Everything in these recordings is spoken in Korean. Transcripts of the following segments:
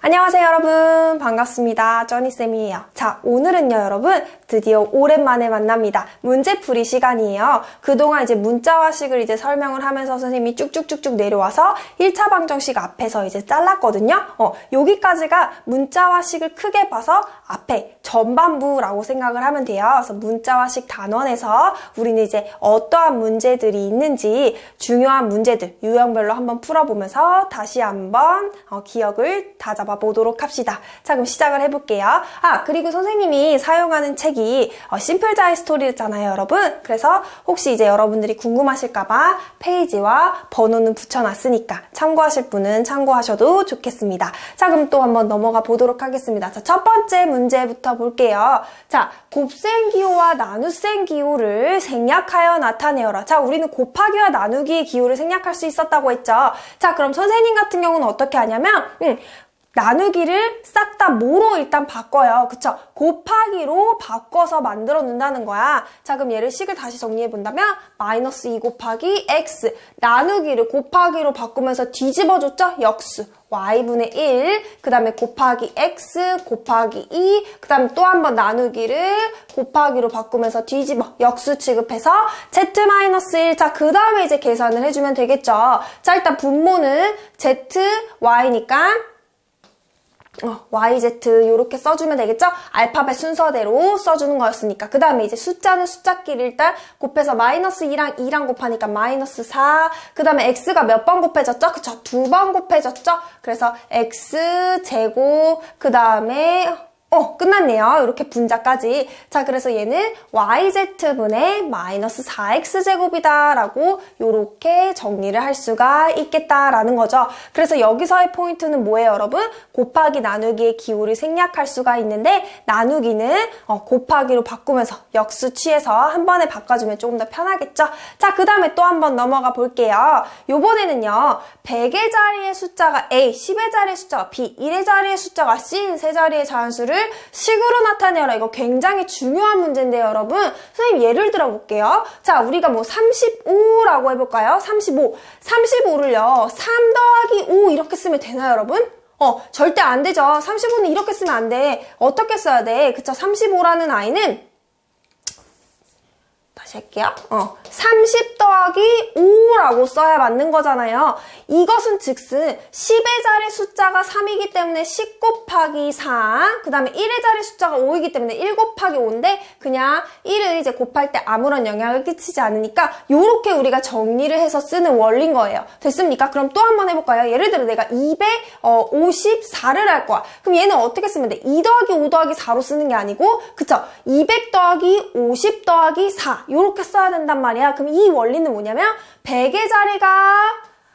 안녕하세요 여러분, 반갑습니다. 쩌니쌤이에요. 자, 오늘은요 여러분, 드디어 오랜만에 만납니다. 문제풀이 시간이에요. 그동안 이제 문자화식을 이제 설명을 하면서 선생님이 쭉쭉쭉쭉 내려와서 1차 방정식 앞에서 이제 잘랐거든요. 여기까지가 문자화식을 크게 봐서 앞에 전반부라고 생각을 하면 돼요. 그래서 문자화식 단원에서 우리는 이제 어떠한 문제들이 있는지 중요한 문제들 유형별로 한번 풀어보면서 다시 한번 기억을 다잡아 보도록 합시다. 자, 그럼 시작을 해볼게요. 그리고 선생님이 사용하는 책이 심플자의 스토리였잖아요, 여러분. 그래서 혹시 이제 여러분들이 궁금하실까봐 페이지와 번호는 붙여놨으니까 참고하실 분은 참고하셔도 좋겠습니다. 자, 그럼 또 한번 넘어가 보도록 하겠습니다. 자, 첫 번째 문제부터 볼게요. 자, 곱셈 기호와 나눗셈 기호를 생략하여 나타내어라. 자, 우리는 곱하기와 나누기의 기호를 생략할 수 있었다고 했죠. 자, 그럼 선생님 같은 경우는 어떻게 하냐면 나누기를 싹 다 뭐로 일단 바꿔요. 그쵸? 곱하기로 바꿔서 만들어 놓는다는 거야. 자, 그럼 얘를 식을 다시 정리해 본다면 마이너스 2 곱하기 x 나누기를 곱하기로 바꾸면서 뒤집어줬죠? 역수 y분의 1 그 다음에 곱하기 x 곱하기 2 그 다음에 또 한 번 나누기를 곱하기로 바꾸면서 뒤집어 역수 취급해서 z-1 자, 그 다음에 이제 계산을 해주면 되겠죠. 자, 일단 분모는 z, y니까 YZ 요렇게 써주면 되겠죠? 알파벳 순서대로 써주는 거였으니까. 그 다음에 이제 숫자는 숫자끼리 일단 곱해서 마이너스 2랑 2랑 곱하니까 마이너스 4. 그 다음에 X가 몇 번 곱해졌죠? 그쵸? 2번 곱해졌죠? 그래서 X제곱, 그 다음에 끝났네요. 이렇게 분자까지. 자, 그래서 얘는 yz분의 마이너스 4x제곱이다 라고 이렇게 정리를 할 수가 있겠다라는 거죠. 그래서 여기서의 포인트는 뭐예요, 여러분? 곱하기 나누기의 기호를 생략할 수가 있는데 나누기는 곱하기로 바꾸면서 역수 취해서 한 번에 바꿔주면 조금 더 편하겠죠? 자, 그 다음에 또 한 번 넘어가 볼게요. 요번에는요, 100의 자리의 숫자가 A, 10의 자리의 숫자가 B, 1의 자리의 숫자가 C인 세 자리의 자연수를 식으로 나타내라. 이거 굉장히 중요한 문제인데요, 여러분. 선생님 예를 들어 볼게요. 자, 우리가 뭐 35라고 해볼까요? 35를요 3 더하기 5 이렇게 쓰면 되나요, 여러분? 절대 안 되죠. 35는 이렇게 쓰면 안 돼. 어떻게 써야 돼? 그쵸? 35라는 아이는 다시 할게요. 30 더하기 5라고 써야 맞는 거잖아요. 이것은 즉슨 10의 자리 숫자가 3이기 때문에 10 곱하기 4, 그 다음에 1의 자리 숫자가 5이기 때문에 1 곱하기 5인데 그냥 1을 이제 곱할 때 아무런 영향을 끼치지 않으니까 요렇게 우리가 정리를 해서 쓰는 원리인 거예요. 됐습니까? 그럼 또 한 번 해볼까요? 예를 들어 내가 254를 할 거야. 그럼 얘는 어떻게 쓰면 돼? 2 더하기 5 더하기 4로 쓰는 게 아니고, 그쵸? 200 더하기 50 더하기 4 요렇게 써야 된단 말이야. 그럼 이 원리는 뭐냐면 100의 자리가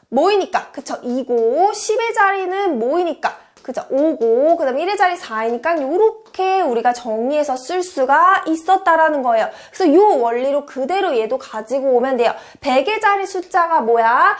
뭐이니까, 그쵸? 2고 10의 자리는 뭐이니까, 그쵸? 5고 그 다음에 1의 자리 4이니까 요렇게 우리가 정리해서 쓸 수가 있었다라는 거예요. 그래서 요 원리로 그대로 얘도 가지고 오면 돼요. 100의 자리 숫자가 뭐야?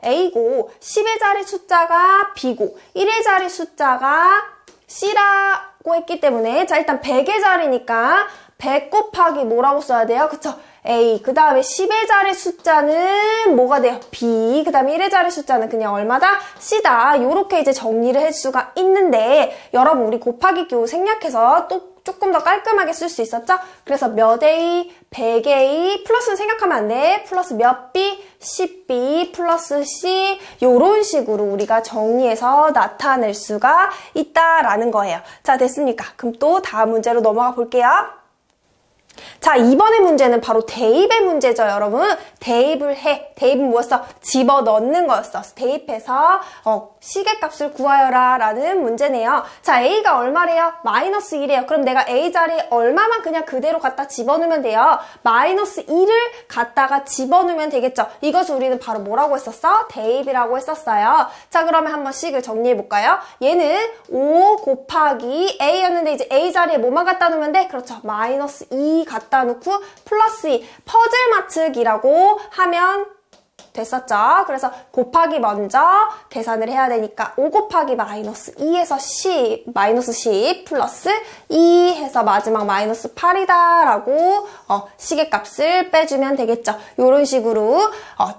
A고 10의 자리 숫자가 B고 1의 자리 숫자가 C라고 했기 때문에, 자, 일단 100의 자리니까 100 곱하기 뭐라고 써야 돼요? 그쵸? A. 그 다음에 10의 자리 숫자는 뭐가 돼요? B. 그 다음에 1의 자리 숫자는 그냥 얼마다? C다. 요렇게 이제 정리를 할 수가 있는데, 여러분, 우리 곱하기 기호 생략해서 또 조금 더 깔끔하게 쓸 수 있었죠? 그래서 몇 A, 100A, 플러스는 생각하면 안 돼. 플러스 몇 B, 10B, 플러스 C, 요런 식으로 우리가 정리해서 나타낼 수가 있다라는 거예요. 자, 됐습니까? 그럼 또 다음 문제로 넘어가 볼게요. 자, 이번의 문제는 바로 대입의 문제죠, 여러분. 대입을 해. 대입은 뭐였어? 집어넣는 거였어. 대입해서 시계값을 구하여라 라는 문제네요. 자, A가 얼마래요? 마이너스 1이에요. 그럼 내가 A 자리에 얼마만 그냥 그대로 갖다 집어넣으면 돼요? 마이너스 1을 갖다가 집어넣으면 되겠죠. 이것을 우리는 바로 뭐라고 했었어? 대입이라고 했었어요. 자, 그러면 한번 식을 정리해볼까요? 얘는 5 곱하기 A였는데 이제 A 자리에 뭐만 갖다 놓으면 돼? 그렇죠. 마이너스 2 갖다 놓고 플러스 2 퍼즐 맞추기라고 하면 됐었죠? 그래서 곱하기 먼저 계산을 해야 되니까 5 곱하기 마이너스 2에서 10, 마이너스 10 플러스 2 해서 마지막 마이너스 8이다 라고 시계값을 빼주면 되겠죠. 이런 식으로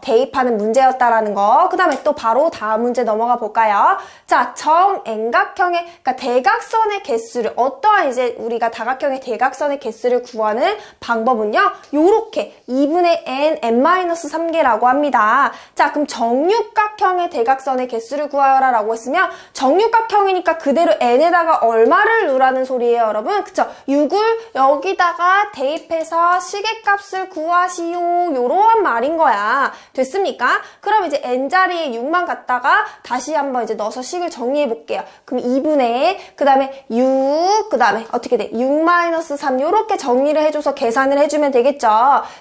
대입하는 문제였다라는 거. 그 다음에 또 바로 다음 문제 넘어가 볼까요? 자, 정円각형의, 그러니까 대각선의 개수를, 어떠한 이제 우리가 다각형의 대각선의 개수를 구하는 방법은요, 요렇게 2분의 n-3개라고 합니다. 자, 그럼 정육각형의 대각선의 개수를 구하여라 라고 했으면, 정육각형이니까 그대로 n에다가 얼마를 넣으라는 소리예요, 여러분. 그쵸? 6을 여기다가 대입해서 시계값을 구하시오. 요러한 말인 거야. 됐습니까? 그럼 이제 n자리에 6만 갖다가 다시 한번 이제 넣어서 식을 정리해 볼게요. 그럼 2분의, 그 다음에 6, 그 다음에 어떻게 돼? 6-3 요렇게 정리를 해줘서 계산을 해주면 되겠죠.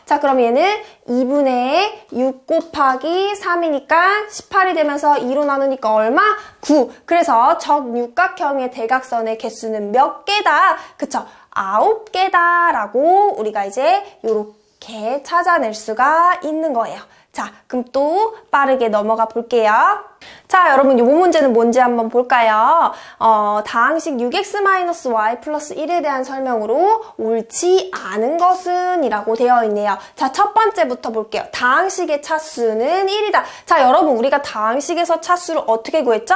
자, 그럼 얘는 2분의 6 곱하기 3이니까 18이 되면서 2로 나누니까 얼마? 9. 그래서 정육각형의 대각선의 개수는 몇 개다? 그쵸? 9개다 라고 우리가 이제 요렇게 찾아낼 수가 있는 거예요. 자, 그럼 또 빠르게 넘어가 볼게요. 자, 여러분, 이 문제는 뭔지 한번 볼까요? 다항식 6x-y 플러스 1에 대한 설명으로 옳지 않은 것은 이라고 되어 있네요. 자, 첫 번째부터 볼게요. 다항식의 차수는 1이다. 자, 여러분, 우리가 다항식에서 차수를 어떻게 구했죠?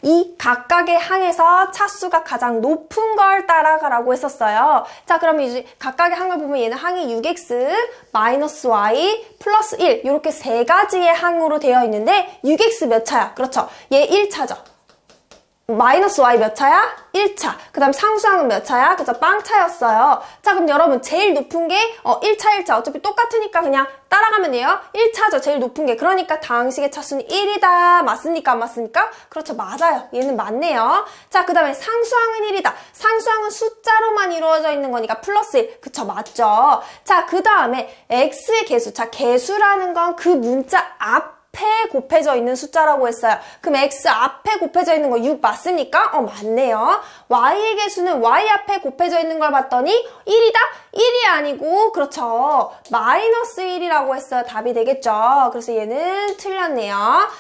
이 각각의 항에서 차수가 가장 높은 걸 따라가라고 했었어요. 자, 그럼 이제 각각의 항을 보면 얘는 항이 6x 마이너스 y 플러스 1 이렇게 세 가지의 항으로 되어 있는데 6x 몇 차야? 그렇죠. 얘 1차죠. 마이너스 y 몇 차야? 1차. 그 다음 상수항은 몇 차야? 그죠? 빵차였어요. 자, 그럼 여러분 제일 높은 게 1차, 1차. 어차피 똑같으니까 그냥 따라가면 돼요. 1차죠. 제일 높은 게. 그러니까 다항식의 차수는 1이다. 맞습니까? 안 맞습니까? 그렇죠. 맞아요. 얘는 맞네요. 자, 그 다음에 상수항은 1이다. 상수항은 숫자로만 이루어져 있는 거니까 플러스 1. 그쵸? 맞죠? 자, 그 다음에 x의 개수. 자, 개수라는 건 그 문자 앞에 곱해져 있는 숫자라고 했어요. 그럼 x 앞에 곱해져 있는 거 6 맞습니까? 맞네요. y의 개수는 y 앞에 곱해져 있는 걸 봤더니 1이다? 1이 아니고 그렇죠. 마이너스 1이라고 했어요. 답이 되겠죠. 그래서 얘는 틀렸네요.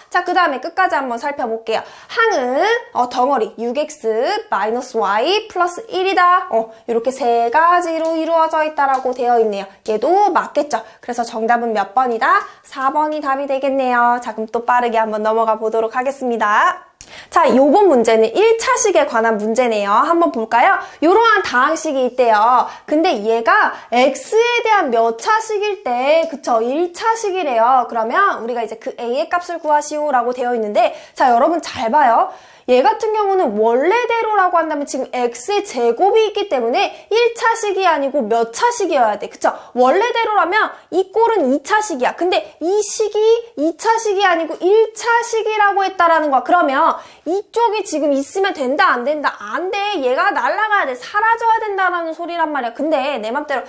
자, 그 다음에 끝까지 한번 살펴볼게요. 항은 덩어리 6x 마이너스 y 플러스 1이다. 이렇게 세 가지로 이루어져 있다라고 되어 있네요. 얘도 맞겠죠. 그래서 정답은 몇 번이다? 4번이 답이 되겠네요. 자, 그럼 또 빠르게 한번 넘어가 보도록 하겠습니다. 자, 요번 문제는 1차식에 관한 문제네요. 한번 볼까요? 요러한 다항식이 있대요. 근데 얘가 x에 대한 몇 차식일 때, 그쵸? 1차식이래요. 그러면 우리가 이제 그 a의 값을 구하시오 라고 되어 있는데, 자, 여러분 잘 봐요. 얘 같은 경우는 원래대로라고 한다면 지금 x의 제곱이 있기 때문에 1차식이 아니고 몇 차식이어야 돼. 그쵸? 원래대로라면 이 꼴은 2차식이야. 근데 이 식이 2차식이 아니고 1차식이라고 했다라는 거야. 그러면 이쪽이 지금 있으면 된다, 안 된다? 안 돼. 얘가 날아가야 돼. 사라져야 된다라는 소리란 말이야. 근데 내 맘대로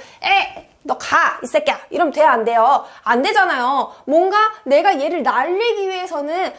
너 가! 이 새끼야! 이러면 돼야 안 돼요? 안 되잖아요. 뭔가 내가 얘를 날리기 위해서는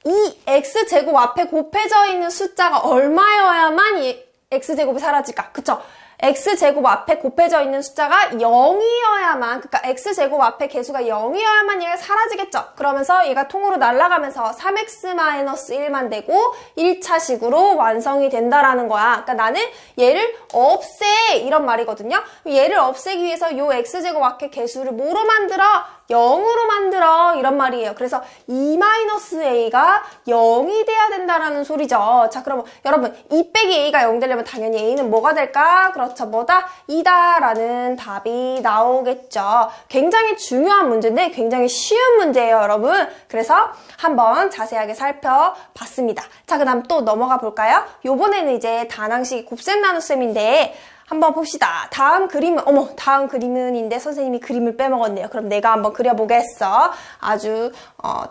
이 x제곱 앞에 곱해져 있는 숫자가 얼마여야만 이 x제곱이 사라질까? 그쵸? x제곱 앞에 곱해져 있는 숫자가 0이어야만, 그러니까 x제곱 앞에 개수가 0이어야만 얘가 사라지겠죠? 그러면서 얘가 통으로 날아가면서 3x-1만 되고 1차식으로 완성이 된다라는 거야. 그러니까 나는 얘를 없애! 이런 말이거든요. 얘를 없애기 위해서 요 x제곱 앞에 개수를 뭐로 만들어? 0으로 만들어 이런 말이에요. 그래서 2-a가 0이 돼야 된다라는 소리죠. 자, 그러면 여러분 2 빼기 a가 0 되려면 당연히 a는 뭐가 될까? 그렇죠. 뭐다? 2다 라는 답이 나오겠죠. 굉장히 중요한 문제인데 굉장히 쉬운 문제예요, 여러분. 그래서 한번 자세하게 살펴봤습니다. 자, 그 다음 또 넘어가 볼까요? 요번에는 이제 단항식이 곱셈 나눗셈인데 한번 봅시다. 다음 그림은, 다음 그림은인데 선생님이 그림을 빼먹었네요. 그럼 내가 한번 그려보겠어. 아주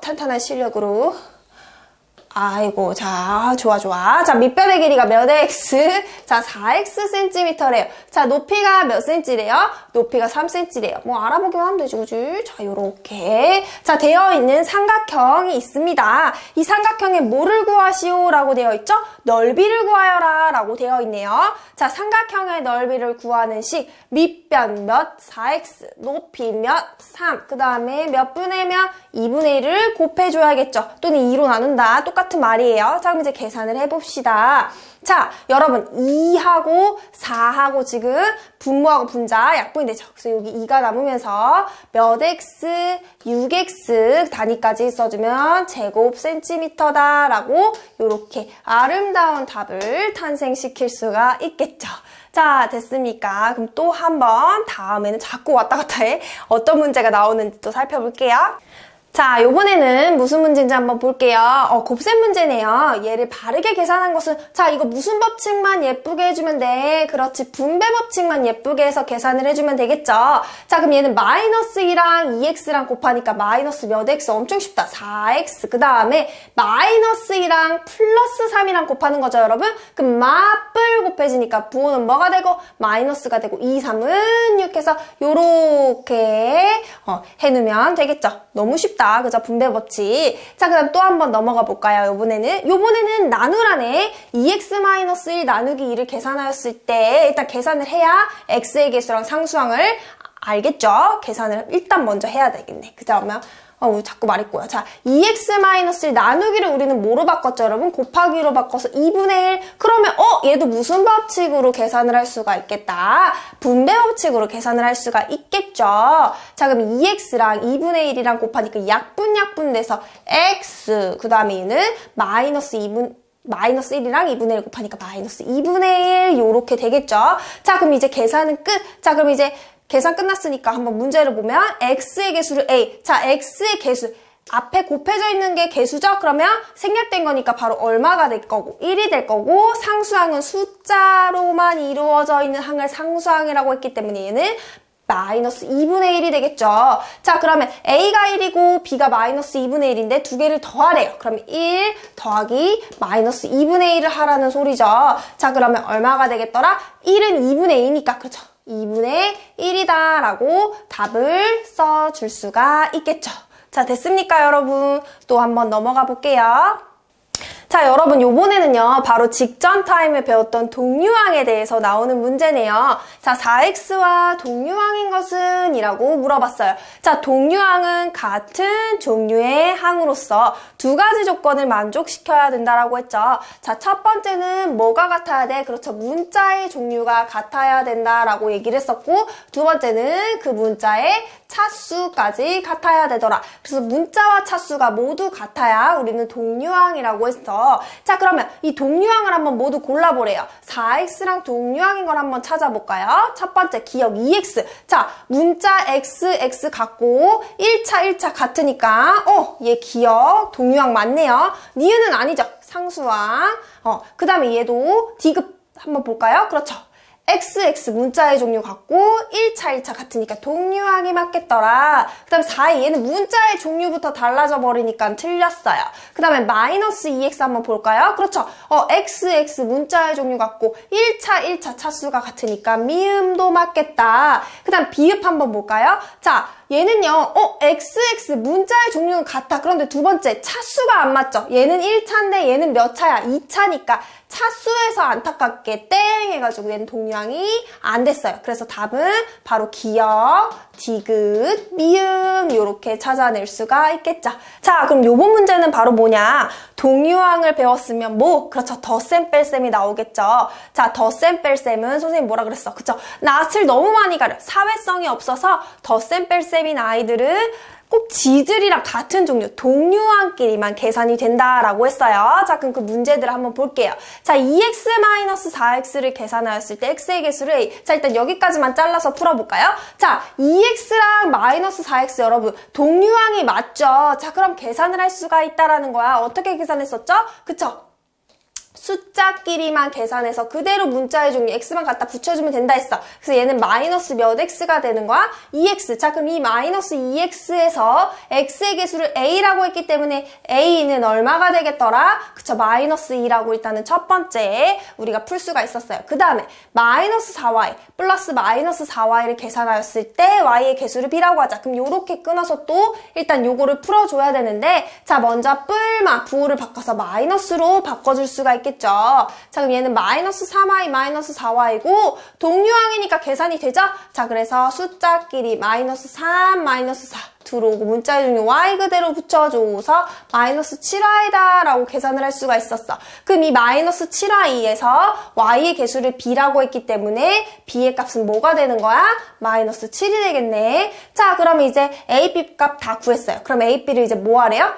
탄탄한 실력으로. 아이고, 자, 좋아. 자, 밑변의 길이가 몇 x? 자, 4x cm래요. 자, 높이가 몇 cm래요? 높이가 3cm래요. 뭐 알아보기만 하면 되지, 그지? 자, 요렇게. 자, 되어 있는 삼각형이 있습니다. 이 삼각형에 뭐를 구하시오? 라고 되어 있죠? 넓이를 구하여라 라고 되어 있네요. 자, 삼각형의 넓이를 구하는 식. 밑변 몇? 4x. 높이 몇? 3. 그 다음에 몇 분의 몇? 2분의 1을 곱해줘야겠죠. 또는 2로 나눈다. 똑같은 말이에요. 자, 그럼 이제 계산을 해봅시다. 자, 여러분 2하고 4하고 지금 분모하고 분자 약분이 되죠. 그래서 여기 2가 남으면서 몇 x, 6x 단위까지 써주면 제곱 센티미터다 라고 이렇게 아름다운 답을 탄생시킬 수가 있겠죠. 자, 됐습니까? 그럼 또 한번 다음에는 자꾸 왔다 갔다 해. 어떤 문제가 나오는지 또 살펴볼게요. 자, 요번에는 무슨 문제인지 한번 볼게요. 곱셈 문제네요. 얘를 바르게 계산한 것은, 자, 이거 무슨 법칙만 예쁘게 해주면 돼? 그렇지, 분배 법칙만 예쁘게 해서 계산을 해주면 되겠죠? 자, 그럼 얘는 마이너스 2랑 2x랑 곱하니까 마이너스 몇 x? 엄청 쉽다. 4x. 그 다음에 마이너스 2랑 플러스 3이랑 곱하는 거죠, 여러분? 그럼 마뿔 곱해지니까 부호는 뭐가 되고? 마이너스가 되고 2, 3은 6 해서 요렇게 해놓으면 되겠죠? 너무 쉽다. 그죠? 분배 법칙. 자, 그 다음 또 한 번 넘어가 볼까요? 요번에는 나누라네. 2x-1 나누기 2를 계산하였을 때 일단 계산을 해야 x의 개수랑 상수항을 알겠죠? 계산을 일단 먼저 해야 되겠네. 그죠? 그러면 자꾸 말했고요. 자, 2x-1 나누기를 우리는 뭐로 바꿨죠, 여러분? 곱하기로 바꿔서 2분의 1. 그러면 얘도 무슨 법칙으로 계산을 할 수가 있겠다? 분배 법칙으로 계산을 할 수가 있겠죠. 자, 그럼 2x랑 2분의 1이랑 곱하니까 약분 돼서 x, 그 다음에 얘는 마이너스 1이랑 2분의 1 곱하니까 마이너스 2분의 1 요렇게 되겠죠. 자, 그럼 이제 계산은 끝. 자, 그럼 이제 계산 끝났으니까 한번 문제를 보면 x의 개수를 a. 자, x의 개수. 앞에 곱해져 있는 게 개수죠? 그러면 생략된 거니까 바로 얼마가 될 거고 1이 될 거고 상수항은 숫자로만 이루어져 있는 항을 상수항이라고 했기 때문에 얘는 마이너스 2분의 1이 되겠죠. 자, 그러면 a가 1이고 b가 마이너스 2분의 1인데 두 개를 더하래요. 그러면 1 더하기 마이너스 2분의 1을 하라는 소리죠. 자, 그러면 얼마가 되겠더라? 1은 2분의 2니까 그렇죠. 2분의 1이다 라고 답을 써줄 수가 있겠죠. 자, 됐습니까, 여러분? 또 한번 넘어가 볼게요. 자, 여러분 요번에는요 바로 직전 타임에 배웠던 동류항에 대해서 나오는 문제네요. 자, 4x와 동류항인 것은? 이라고 물어봤어요. 자, 동류항은 같은 종류의 항으로서 두 가지 조건을 만족시켜야 된다라고 했죠. 자, 첫 번째는 뭐가 같아야 돼? 그렇죠, 문자의 종류가 같아야 된다라고 얘기를 했었고, 두 번째는 그 문자의 차수까지 같아야 되더라. 그래서 문자와 차수가 모두 같아야 우리는 동류항이라고 했어. 자, 그러면 이 동류항을 한번 모두 골라보래요. 4x랑 동류항인 걸 한번 찾아볼까요? 첫 번째 기억 2x. 자, 문자 x 같고 1차 같으니까 얘 기억 동류항 맞네요. 니은은 아니죠. 상수항. 그 다음에 얘도 디귿 한번 볼까요? 그렇죠. XX 문자의 종류 같고 1차 같으니까 동류항이 맞겠더라. 그 다음에 4에 얘는 문자의 종류부터 달라져 버리니까 틀렸어요. 그 다음에 마이너스 2x 한번 볼까요? 그렇죠. XX 문자의 종류 같고 1차 차수가 같으니까 미음도 맞겠다. 그 다음 비읍 한번 볼까요? 자, 얘는요, XX 문자의 종류는 같아. 그런데 두 번째, 차수가 안 맞죠? 얘는 1차인데 얘는 몇 차야? 2차니까 차수에서 안타깝게 땡 해가지고 얘는 동류항이 안 됐어요. 그래서 답은 바로 기역, 디귿, 미음 요렇게 찾아낼 수가 있겠죠. 자, 그럼 요번 문제는 바로 뭐냐? 동류항을 배웠으면 뭐? 그렇죠. 덧셈 뺄셈이 나오겠죠. 자, 덧셈 뺄셈은 선생님 뭐라 그랬어? 그쵸? 낯을 너무 많이 가려. 사회성이 없어서 덧셈 뺄셈인 아이들은 꼭 지들이랑 같은 종류, 동류항끼리만 계산이 된다라고 했어요. 자, 그럼 그 문제들을 한번 볼게요. 자, 2x-4x를 계산하였을 때 x의 개수를 a. 자, 일단 여기까지만 잘라서 풀어볼까요? 자, 2x랑 마이너스 4x 여러분, 동류항이 맞죠? 자, 그럼 계산을 할 수가 있다라는 거야. 어떻게 계산했었죠? 그쵸? 숫자끼리만 계산해서 그대로 문자의 종류 x만 갖다 붙여주면 된다 했어. 그래서 얘는 마이너스 몇 x가 되는 거야? 2x. 자, 그럼 이 마이너스 2x에서 x의 개수를 a라고 했기 때문에 a는 얼마가 되겠더라? 그쵸, 마이너스 2라고 일단은 첫 번째 우리가 풀 수가 있었어요. 그 다음에 마이너스 4y 플러스 마이너스 4y를 계산하였을 때 y의 개수를 b라고 하자. 그럼 요렇게 끊어서 또 일단 요거를 풀어줘야 되는데, 자, 먼저 뿔마 부호를 바꿔서 마이너스로 바꿔줄 수가 있겠죠. 자, 그럼 얘는 마이너스 3y 마이너스 4y고 동류항이니까 계산이 되죠? 자, 그래서 숫자끼리 마이너스 3 마이너스 4 들어오고 문자의 종류 y 그대로 붙여줘서 마이너스 7y다 라고 계산을 할 수가 있었어. 그럼 이 마이너스 7y에서 y의 개수를 b라고 했기 때문에 b의 값은 뭐가 되는 거야? 마이너스 7이 되겠네. 자, 그럼 이제 a, b 값 다 구했어요. 그럼 a, b를 이제 뭐 하래요?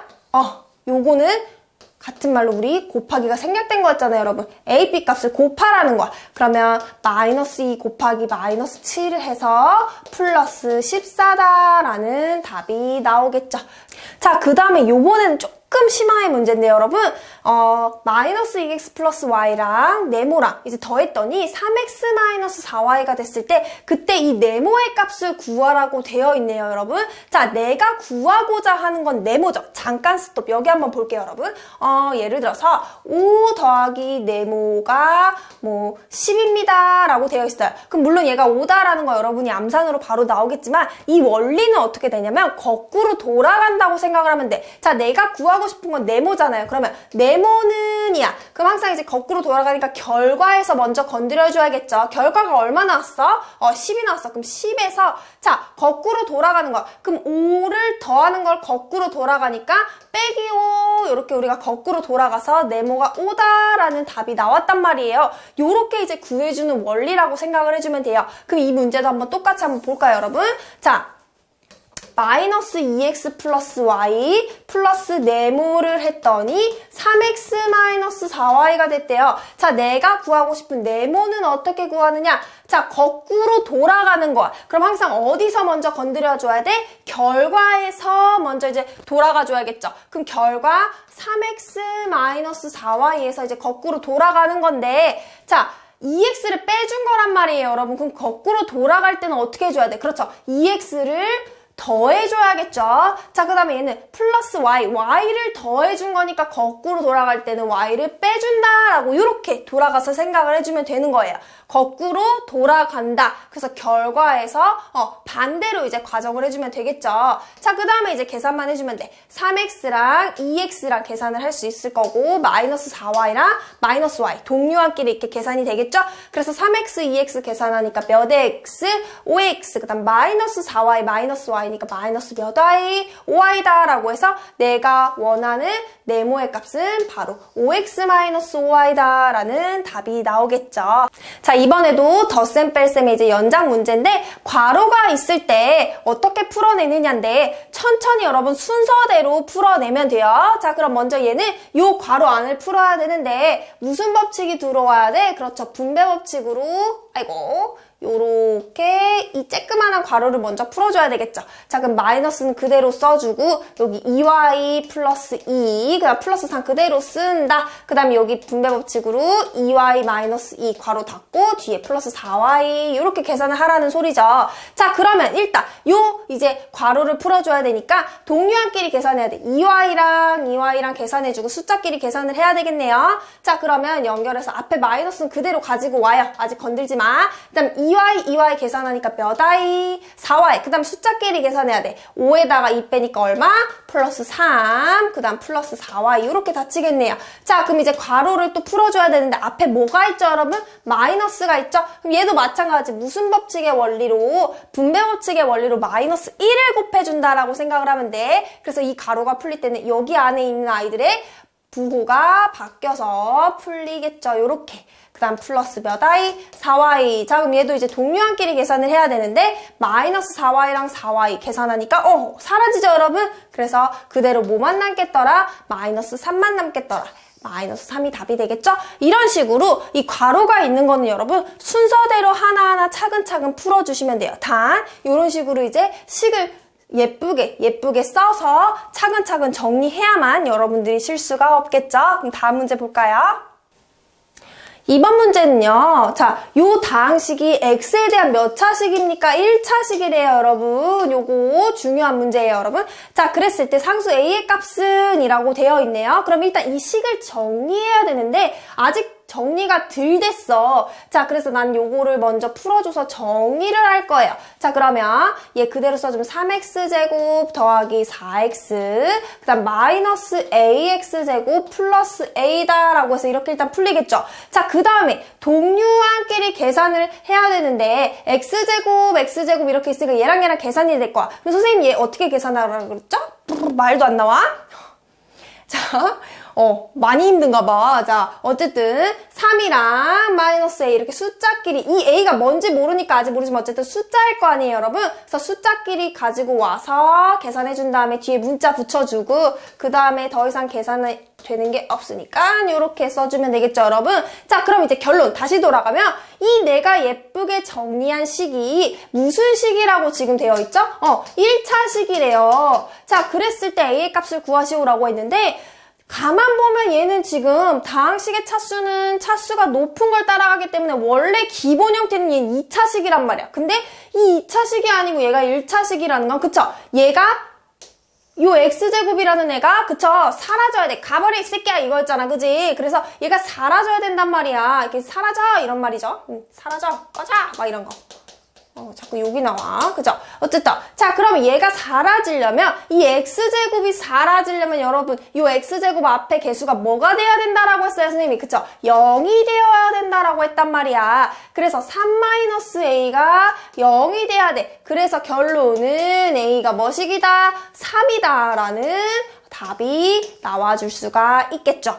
요거는 같은 말로 우리 곱하기가 생략된 거였잖아요, 여러분. a, b 값을 곱하라는 거야. 그러면 마이너스 2 곱하기 마이너스 7을 해서 플러스 14다라는 답이 나오겠죠. 자, 그 다음에 요번에는 조금 심화의 문제인데요, 여러분. 마이너스 2x 플러스 y랑 네모랑 이제 더했더니 3x 마이너스 4y가 됐을 때 그때 이 네모의 값을 구하라고 되어 있네요, 여러분. 자, 내가 구하고자 하는 건 네모죠. 잠깐 스톱. 여기 한번 볼게요, 여러분. 예를 들어서 5 더하기 네모가 뭐 10입니다 라고 되어 있어요. 그럼 물론 얘가 5다라는 거 여러분이 암산으로 바로 나오겠지만 이 원리는 어떻게 되냐면 거꾸로 돌아간다고 생각을 하면 돼. 자, 내가 구하고 싶은 건 네모잖아요. 그러면 네모는이야. 그럼 항상 이제 거꾸로 돌아가니까 결과에서 먼저 건드려줘야겠죠. 결과가 얼마 나왔어? 10이 나왔어. 그럼 10에서 자, 거꾸로 돌아가는 거. 그럼 5를 더하는 걸 거꾸로 돌아가니까 빼기 5 이렇게 우리가 거꾸로 돌아가서 네모가 5다라는 답이 나왔단 말이에요. 요렇게 이제 구해주는 원리라고 생각을 해주면 돼요. 그럼 이 문제도 한번 똑같이 한번 볼까요, 여러분? 자, 마이너스 2x 플러스 y 플러스 네모를 했더니 3x 마이너스 4y가 됐대요. 자, 내가 구하고 싶은 네모는 어떻게 구하느냐? 자, 거꾸로 돌아가는 거야. 그럼 항상 어디서 먼저 건드려줘야 돼? 결과에서 먼저 이제 돌아가줘야겠죠. 그럼 결과 3x 마이너스 4y에서 이제 거꾸로 돌아가는 건데, 자, 2x를 빼준 거란 말이에요, 여러분. 그럼 거꾸로 돌아갈 때는 어떻게 해줘야 돼? 그렇죠. 2x를 더해줘야겠죠. 자, 그 다음에 얘는 플러스 y를 더해준 거니까 거꾸로 돌아갈 때는 y를 빼준다라고 이렇게 돌아가서 생각을 해주면 되는 거예요. 거꾸로 돌아간다. 그래서 결과에서 반대로 이제 과정을 해주면 되겠죠. 자, 그 다음에 이제 계산만 해주면 돼. 3x랑 2x랑 계산을 할 수 있을 거고 마이너스 4y랑 마이너스 y 동류항끼리 이렇게 계산이 되겠죠. 그래서 3x, 2x 계산하니까 몇의 x, 5의 x 그 다음 마이너스 4y, 마이너스 y니까 마이너스 몇 y, 5y다 라고 해서 내가 원하는 네모의 값은 바로 5x 마이너스 5y다 라는 답이 나오겠죠. 자, 이번에도 덧셈 뺄셈의 이제 연장 문제인데 괄호가 있을 때 어떻게 풀어내느냐인데 천천히 여러분 순서대로 풀어내면 돼요. 자, 그럼 먼저 얘는 요 괄호 안을 풀어야 되는데 무슨 법칙이 들어와야 돼? 그렇죠. 분배 법칙으로 요렇게 이 쬐끄만한 괄호를 먼저 풀어줘야 되겠죠. 자, 그럼 마이너스는 그대로 써주고 여기 2y 플러스 2 그다음 플러스 3 그대로 쓴다. 그 다음에 여기 분배 법칙으로 2y 마이너스 2 괄호 닫고 뒤에 플러스 4y 이렇게 계산을 하라는 소리죠. 자, 그러면 일단 요 이제 괄호를 풀어줘야 되니까 동류항끼리 계산해야 돼. 2y랑 계산해주고 숫자끼리 계산을 해야 되겠네요. 자, 그러면 연결해서 앞에 마이너스는 그대로 가지고 와요. 아직 건들지 마. 그 다음 2y 계산하니까 몇 y? 4y. 그 다음 숫자끼리 계산해야 돼. 5에다가 2 빼니까 얼마? 플러스 3. 그 다음 플러스 4y. 이렇게 닫히겠네요. 자, 그럼 이제 괄호를 또 풀어줘야 되는데 앞에 뭐가 있죠, 여러분? 마이너스가 있죠? 그럼 얘도 마찬가지. 무슨 법칙의 원리로? 분배 법칙의 원리로 마이너스 1을 곱해준다라고 생각을 하면 돼. 그래서 이 괄호가 풀릴 때는 여기 안에 있는 아이들의 부호가 바뀌어서 풀리겠죠. 요렇게. 그 다음 플러스 몇 y? 4y. 자, 그럼 얘도 이제 동류항끼리 계산을 해야 되는데 마이너스 4y랑 4y 계산하니까 사라지죠, 여러분? 그래서 그대로 뭐만 남겠더라? 마이너스 3만 남겠더라. 마이너스 3이 답이 되겠죠? 이런 식으로 이 괄호가 있는 거는 여러분 순서대로 하나하나 차근차근 풀어주시면 돼요. 단 이런 식으로 이제 식을 예쁘게 써서 차근차근 정리해야만 여러분들이 실수가 없겠죠? 그럼 다음 문제 볼까요? 이번 문제는요. 자, 요 다항식이 x에 대한 몇 차식입니까? 1차식이래요, 여러분. 요거 중요한 문제예요, 여러분. 자, 그랬을 때 상수 a의 값은 이라고 되어 있네요. 그럼 일단 이 식을 정리해야 되는데 아직 정리가 덜 됐어. 자, 그래서 난 요거를 먼저 풀어줘서 정리를 할 거예요. 자, 그러면 얘 그대로 써주면 3x제곱 더하기 4x 그 다음 마이너스 ax제곱 플러스 a다라고 해서 이렇게 일단 풀리겠죠. 자, 그 다음에 동류항끼리 계산을 해야 되는데 x제곱 이렇게 있으니까 얘랑 계산이 될 거야. 그럼 선생님 얘 어떻게 계산하라고 그랬죠? 말도 안 나와. 자, 많이 힘든가 봐. 자, 어쨌든 3이랑 마이너스 a 이렇게 숫자끼리, 이 a가 뭔지 모르니까 아직 모르지만 어쨌든 숫자일 거 아니에요, 여러분? 그래서 숫자끼리 가지고 와서 계산해준 다음에 뒤에 문자 붙여주고 그 다음에 더 이상 계산은 되는 게 없으니까 이렇게 써주면 되겠죠, 여러분? 자, 그럼 이제 결론 다시 돌아가면 이 내가 예쁘게 정리한 식이 무슨 식이라고 지금 되어 있죠? 1차 식이래요. 자, 그랬을 때 a의 값을 구하시오라고 했는데 가만 보면 얘는 지금 다항식의 차수가 높은 걸 따라가기 때문에 원래 기본 형태는 얘는 2차식이란 말이야. 근데 이 2차식이 아니고 얘가 1차식이라는 건 그쵸? 얘가 요 x제곱이라는 애가 그쵸? 사라져야 돼. 가버려 이 새끼야 이거였잖아. 그지? 그래서 얘가 사라져야 된단 말이야. 이렇게 사라져 이런 말이죠. 사라져 꺼져 막 이런 거. 자꾸 욕이 나와. 그죠? 어쨌든. 자, 그럼 얘가 사라지려면, 이 x제곱이 사라지려면 여러분, 이 x제곱 앞에 개수가 뭐가 돼야 된다라고 했어요, 선생님이. 그쵸? 0이 되어야 된다라고 했단 말이야. 그래서 3-a가 0이 돼야 돼. 그래서 결론은 a가 뭐식이다? 3이다. 라는 답이 나와줄 수가 있겠죠.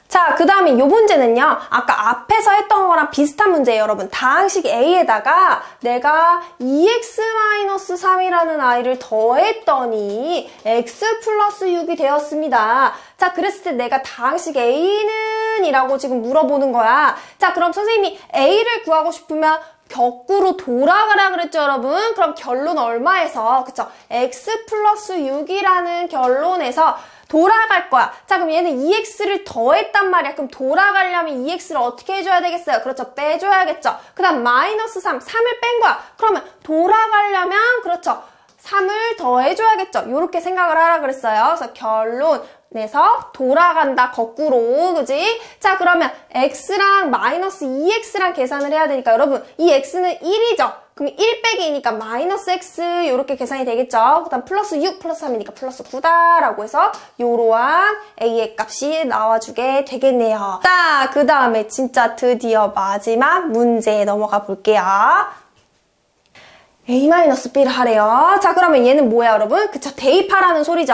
자, 그 다음에 요 문제는요. 아까 앞에서 했던 거랑 비슷한 문제예요, 여러분. 다항식 a에다가 내가 2x-3이라는 아이를 더했더니 x 플러스 6이 되었습니다. 자, 그랬을 때 내가 다항식 a는 이라고 지금 물어보는 거야. 자, 그럼 선생님이 a를 구하고 싶으면 격구로 돌아가라 그랬죠, 여러분? 그럼 결론 얼마에서? 그쵸? x 플러스 6이라는 결론에서 돌아갈 거야. 자, 그럼 얘는 2x를 더했단 말이야. 그럼 돌아가려면 2x를 어떻게 해줘야 되겠어요? 그렇죠. 빼줘야겠죠. 그 다음 마이너스 3, 3을 뺀 거야. 그러면 돌아가려면 그렇죠. 3을 더해줘야겠죠. 이렇게 생각을 하라 그랬어요. 그래서 결론에서 돌아간다. 거꾸로. 그지? 자, 그러면 x랑 마이너스 2x랑 계산을 해야 되니까 여러분 이 x는 1이죠. 그럼 1 빼기 2니까 마이너스 x 이렇게 계산이 되겠죠. 그 다음 플러스 6 플러스 3이니까 플러스 9다 라고 해서 요러한 a의 값이 나와주게 되겠네요. 자, 그 다음에 진짜 드디어 마지막 문제에 넘어가 볼게요. a-b를 하래요. 자, 그러면 얘는 뭐야, 여러분? 그쵸, 대입하라는 소리죠.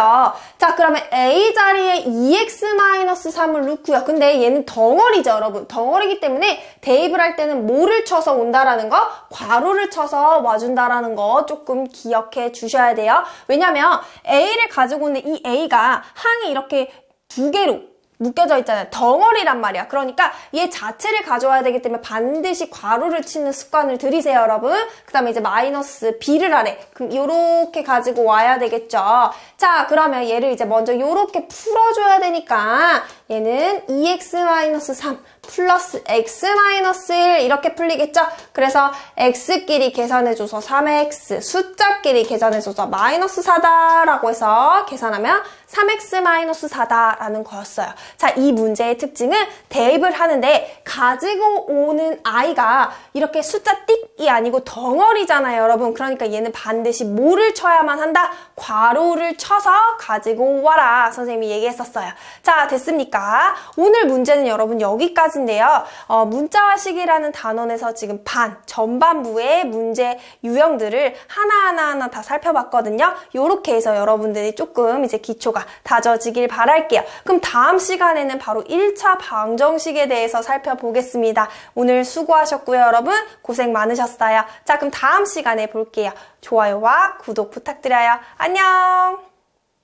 자, 그러면 a 자리에 2x-3을 넣고요. 근데 얘는 덩어리죠, 여러분. 덩어리기 때문에 대입을 할 때는 뭐를 쳐서 온다라는 거? 괄호를 쳐서 와준다라는 거 조금 기억해 주셔야 돼요. 왜냐면 a를 가지고 있는 이 a가 항이 이렇게 두 개로 묶여져 있잖아요. 덩어리란 말이야. 그러니까 얘 자체를 가져와야 되기 때문에 반드시 괄호를 치는 습관을 들이세요, 여러분. 그 다음에 이제 마이너스 b를 하래. 그럼 요렇게 가지고 와야 되겠죠. 자, 그러면 얘를 이제 먼저 요렇게 풀어줘야 되니까 얘는 2x-3 플러스 x-1 이렇게 풀리겠죠? 그래서 x끼리 계산해줘서 3x, 숫자끼리 계산해줘서 마이너스 4다라고 해서 계산하면 3x-4다라는 거였어요. 자, 이 문제의 특징은 대입을 하는데 가지고 오는 아이가 이렇게 숫자 띡이 아니고 덩어리잖아요, 여러분. 그러니까 얘는 반드시 뭐를 쳐야만 한다? 괄호를 쳐서 가지고 와라. 선생님이 얘기했었어요. 자, 됐습니까? 오늘 문제는 여러분 여기까지인데요. 문자화식이라는 단원에서 지금 전반부의 문제 유형들을 하나하나 다 살펴봤거든요. 요렇게 해서 여러분들이 조금 이제 기초가 다져지길 바랄게요. 그럼 다음 시간에는 바로 1차 방정식에 대해서 살펴보겠습니다. 오늘 수고하셨고요, 여러분. 고생 많으셨어요. 자, 그럼 다음 시간에 볼게요. 좋아요와 구독 부탁드려요. 안녕!